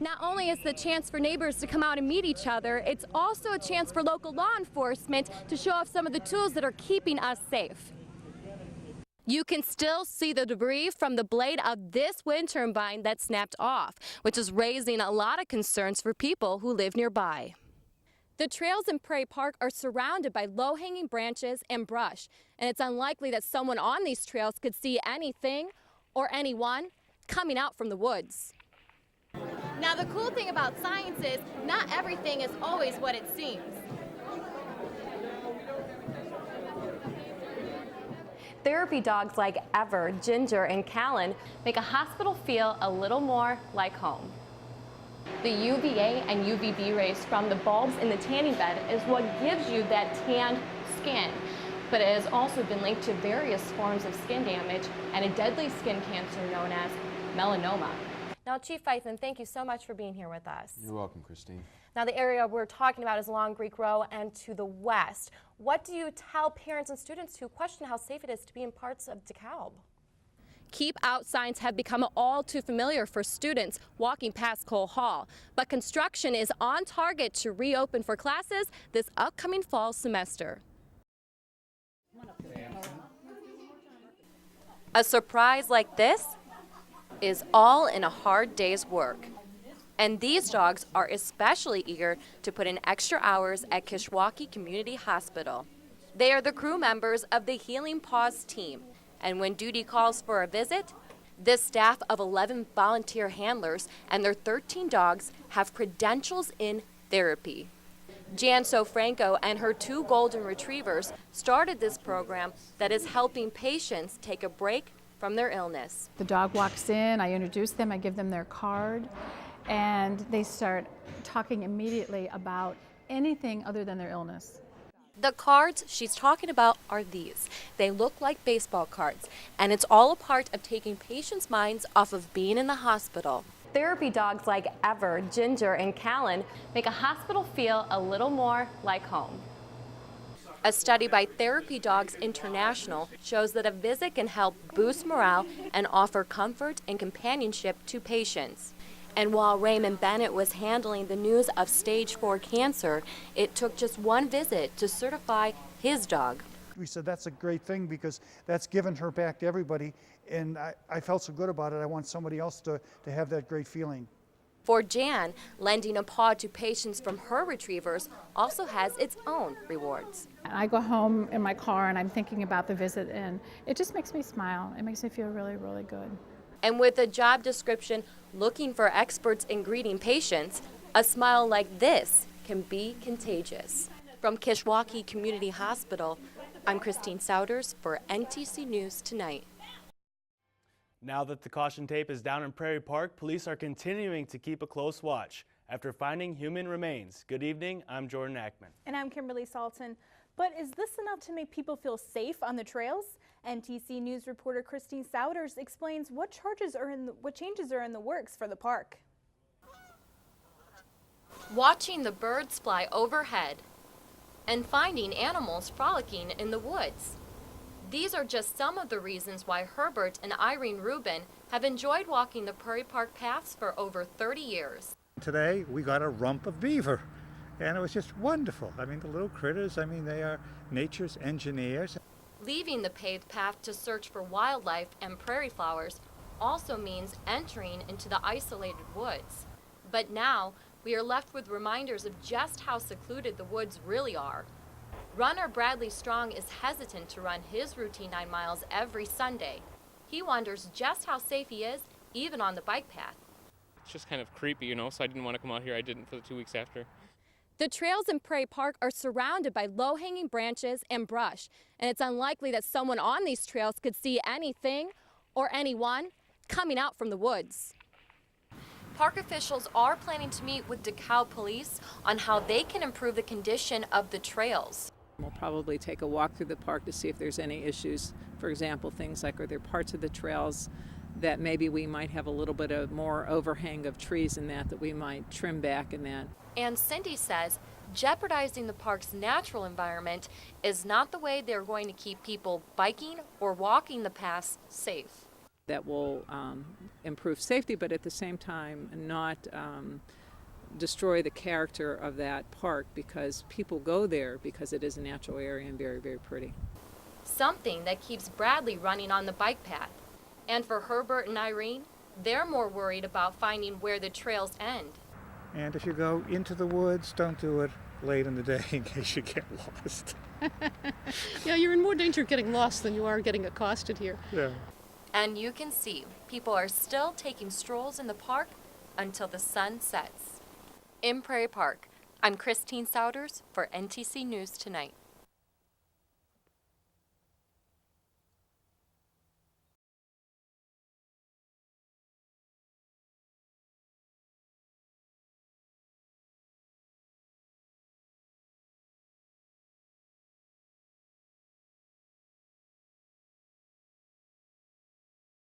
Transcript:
Not only is the chance for neighbors to come out and meet each other, it's also a chance for local law enforcement to show off some of the tools that are keeping us safe. You can still see the debris from the blade of this wind turbine that snapped off, which is raising a lot of concerns for people who live nearby. The trails in Prairie Park are surrounded by low-hanging branches and brush, and it's unlikely that someone on these trails could see anything or anyone coming out from the woods. Now, the cool thing about science is not everything is always what it seems. Therapy dogs like Ever, Ginger, and Callan make a hospital feel a little more like home. The UVA and UVB rays from the bulbs in the tanning bed is what gives you that tanned skin, but it has also been linked to various forms of skin damage and a deadly skin cancer known as melanoma. Now, Chief Fython, thank you so much for being here with us. You're welcome, Christine. Now, the area we're talking about is along Greek Row and to the west. What do you tell parents and students who question how safe it is to be in parts of DeKalb? Keep out signs have become all too familiar for students walking past Cole Hall, but construction is on target to reopen for classes this upcoming fall semester. A surprise like this is all in a hard day's work. And these dogs are especially eager to put in extra hours at Kishwaukee Community Hospital. They are the crew members of the Healing Paws team, and when duty calls for a visit, this staff of 11 volunteer handlers and their 13 dogs have credentials in therapy. Jan Sofranco and her 2 golden retrievers started this program that is helping patients take a break from their illness. The dog walks in, I introduce them, I give them their card, and they start talking immediately about anything other than their illness. The cards she's talking about are these. They look like baseball cards, and it's all a part of taking patients' minds off of being in the hospital. Therapy dogs like Ever, Ginger, and Callan make a hospital feel a little more like home. A study by Therapy Dogs International shows that a visit can help boost morale and offer comfort and companionship to patients. And while Raymond Bennett was handling the news of stage 4 cancer, it took just one visit to certify his dog. We said that's a great thing because that's given her back to everybody, and I felt so good about it. I want somebody else to have that great feeling. For Jan, lending a paw to patients from her retrievers also has its own rewards. I go home in my car and I'm thinking about the visit, and it just makes me smile. It makes me feel really, really good. And with a job description looking for experts in greeting patients, a smile like this can be contagious. From Kishwaukee Community Hospital, I'm Christine Souders for NTC News Tonight. Now that the caution tape is down in Prairie Park, police are continuing to keep a close watch after finding human remains. Good evening, I'm Jordan Ackman. And I'm Kimberly Salton. But is this enough to make people feel safe on the trails? NTC News reporter Christine Souders explains what changes are in the works for the park. Watching the birds fly overhead and finding animals frolicking in the woods. These are just some of the reasons why Herbert and Irene Rubin have enjoyed walking the Prairie Park paths for over 30 years. Today we got a rump of beaver, and it was just wonderful. I mean, the little critters, I mean, they are nature's engineers. Leaving the paved path to search for wildlife and prairie flowers also means entering into the isolated woods. But now we are left with reminders of just how secluded the woods really are. Runner Bradley Strong is hesitant to run his routine 9 miles every Sunday. He wonders just how safe he is, even on the bike path. It's just kind of creepy, you know, so I didn't want to come out here. I didn't for the 2 weeks after. The trails in Prairie Park are surrounded by low-hanging branches and brush, and it's unlikely that someone on these trails could see anything or anyone coming out from the woods. Park officials are planning to meet with DeKalb police on how they can improve the condition of the trails. We'll probably take a walk through the park to see if there's any issues. For example, things like, are there parts of the trails that maybe we might have a little bit of more overhang of trees in that we might trim back in that. And Cindy says jeopardizing the park's natural environment is not the way they're going to keep people biking or walking the paths safe. that will improve safety, but at the same time not destroy the character of that park, because people go there because it is a natural area and very, very pretty. Something that keeps Bradley running on the bike path. And for Herbert and Irene, they're more worried about finding where the trails end. And if you go into the woods, don't do it late in the day in case you get lost. Yeah, you're in more danger of getting lost than you are getting accosted here. Yeah. And you can see people are still taking strolls in the park until the sun sets. In Prairie Park, I'm Christine Souders for NTC News Tonight.